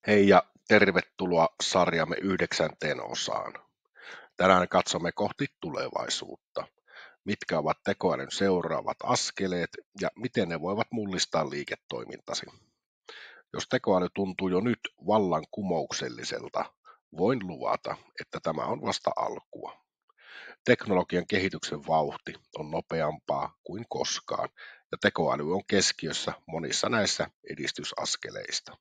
Hei ja tervetuloa sarjamme 9. osaan. Tänään katsomme kohti tulevaisuutta. Mitkä ovat tekoälyn seuraavat askeleet ja miten ne voivat mullistaa liiketoimintasi? Jos tekoäly tuntuu jo nyt vallankumoukselliselta, voin luvata, että tämä on vasta alkua. Teknologian kehityksen vauhti on nopeampaa kuin koskaan ja tekoäly on keskiössä monissa näissä edistysaskeleista.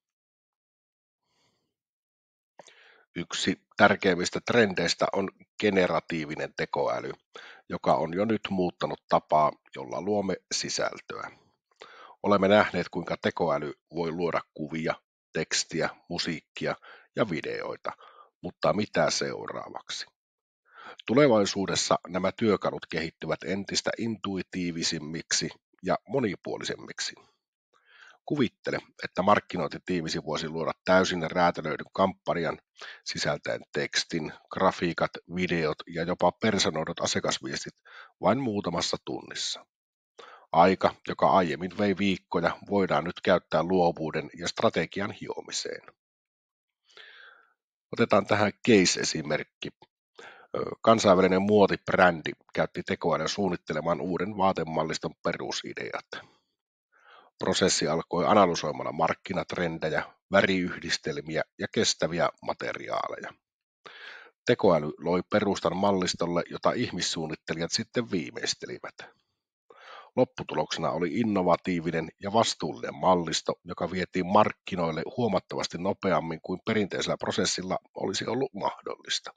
Yksi tärkeimmistä trendeistä on generatiivinen tekoäly, joka on jo nyt muuttanut tapaa, jolla luomme sisältöä. Olemme nähneet, kuinka tekoäly voi luoda kuvia, tekstiä, musiikkia ja videoita, mutta mitä seuraavaksi? Tulevaisuudessa nämä työkalut kehittyvät entistä intuitiivisimmiksi ja monipuolisemmiksi. Kuvittele, että markkinointitiimisi voisi luoda täysin räätälöidyn kampanjan sisältäen tekstin, grafiikat, videot ja jopa personoidut asiakasviestit vain muutamassa tunnissa. Aika, joka aiemmin vei viikkoja, voidaan nyt käyttää luovuuden ja strategian hiomiseen. Otetaan tähän case-esimerkki. Kansainvälinen muotibrändi käytti tekoälyn suunnittelemaan uuden vaatemalliston perusideat. Prosessi alkoi analysoimalla markkinatrendejä, väriyhdistelmiä ja kestäviä materiaaleja. Tekoäly loi perustan mallistolle, jota ihmissuunnittelijat sitten viimeistelivät. Lopputuloksena oli innovatiivinen ja vastuullinen mallisto, joka vietiin markkinoille huomattavasti nopeammin kuin perinteisellä prosessilla olisi ollut mahdollista.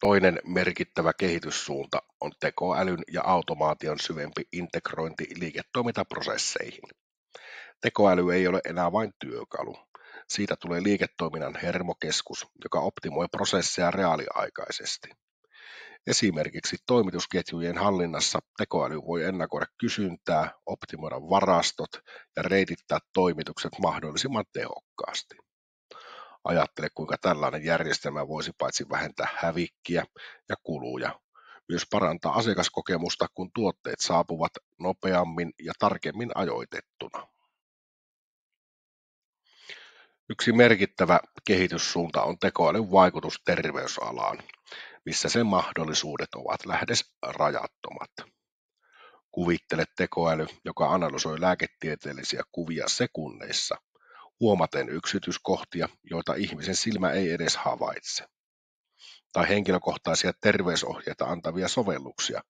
Toinen merkittävä kehityssuunta on tekoälyn ja automaation syvempi integrointi liiketoimintaprosesseihin. Tekoäly ei ole enää vain työkalu. Siitä tulee liiketoiminnan hermokeskus, joka optimoi prosesseja reaaliaikaisesti. Esimerkiksi toimitusketjujen hallinnassa tekoäly voi ennakoida kysyntää, optimoida varastot ja reitittää toimitukset mahdollisimman tehokkaasti. Ajattele, kuinka tällainen järjestelmä voisi paitsi vähentää hävikkiä ja kuluja, myös parantaa asiakaskokemusta, kun tuotteet saapuvat nopeammin ja tarkemmin ajoitettuna. Yksi merkittävä kehityssuunta on tekoälyn vaikutus terveysalaan, missä sen mahdollisuudet ovat lähes rajattomat. Kuvittele tekoäly, joka analysoi lääketieteellisiä kuvia sekunneissa, huomaten yksityiskohtia, joita ihmisen silmä ei edes havaitse. Tai henkilökohtaisia terveysohjeita antavia sovelluksia,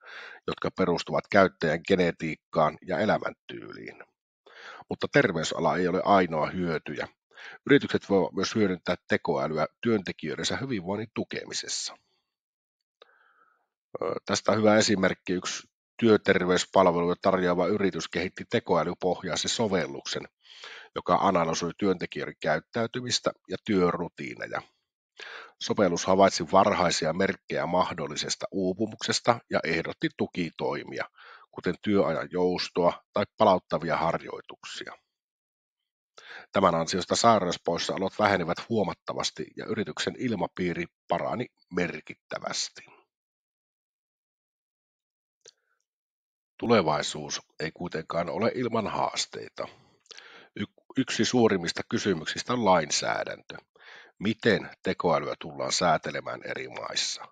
jotka perustuvat käyttäjän genetiikkaan ja elämäntyyliin. Mutta terveysala ei ole ainoa hyötyjä. Yritykset voivat myös hyödyntää tekoälyä työntekijöidensä hyvinvoinnin tukemisessa. Tästä on hyvä esimerkki. Yksi työterveyspalveluja tarjoava yritys kehitti tekoälypohjaisen sovelluksen, joka analysoi työntekijöiden käyttäytymistä ja työrutiineja. Sovellus havaitsi varhaisia merkkejä mahdollisesta uupumuksesta ja ehdotti tukitoimia, kuten työajan joustoa tai palauttavia harjoituksia. Tämän ansiosta sairauspoissaolot vähenivät huomattavasti ja yrityksen ilmapiiri parani merkittävästi. Tulevaisuus ei kuitenkaan ole ilman haasteita. Yksi suurimmista kysymyksistä on lainsäädäntö. Miten tekoälyä tullaan säätelemään eri maissa?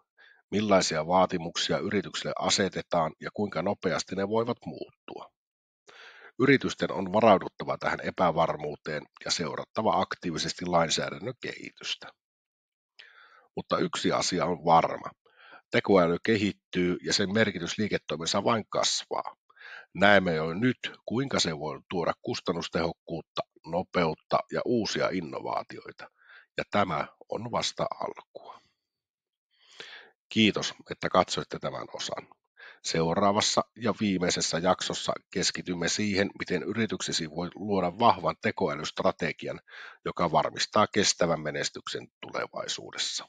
Millaisia vaatimuksia yrityksille asetetaan ja kuinka nopeasti ne voivat muuttua? Yritysten on varauduttava tähän epävarmuuteen ja seurattava aktiivisesti lainsäädännön kehitystä. Mutta yksi asia on varma. Tekoäly kehittyy ja sen merkitys liiketoiminnassa vain kasvaa. Näemme jo nyt, kuinka se voi tuoda kustannustehokkuutta, nopeutta ja uusia innovaatioita. Ja tämä on vasta alkua. Kiitos, että katsoitte tämän osan. Seuraavassa ja viimeisessä jaksossa keskitymme siihen, miten yrityksesi voi luoda vahvan tekoälystrategian, joka varmistaa kestävän menestyksen tulevaisuudessa.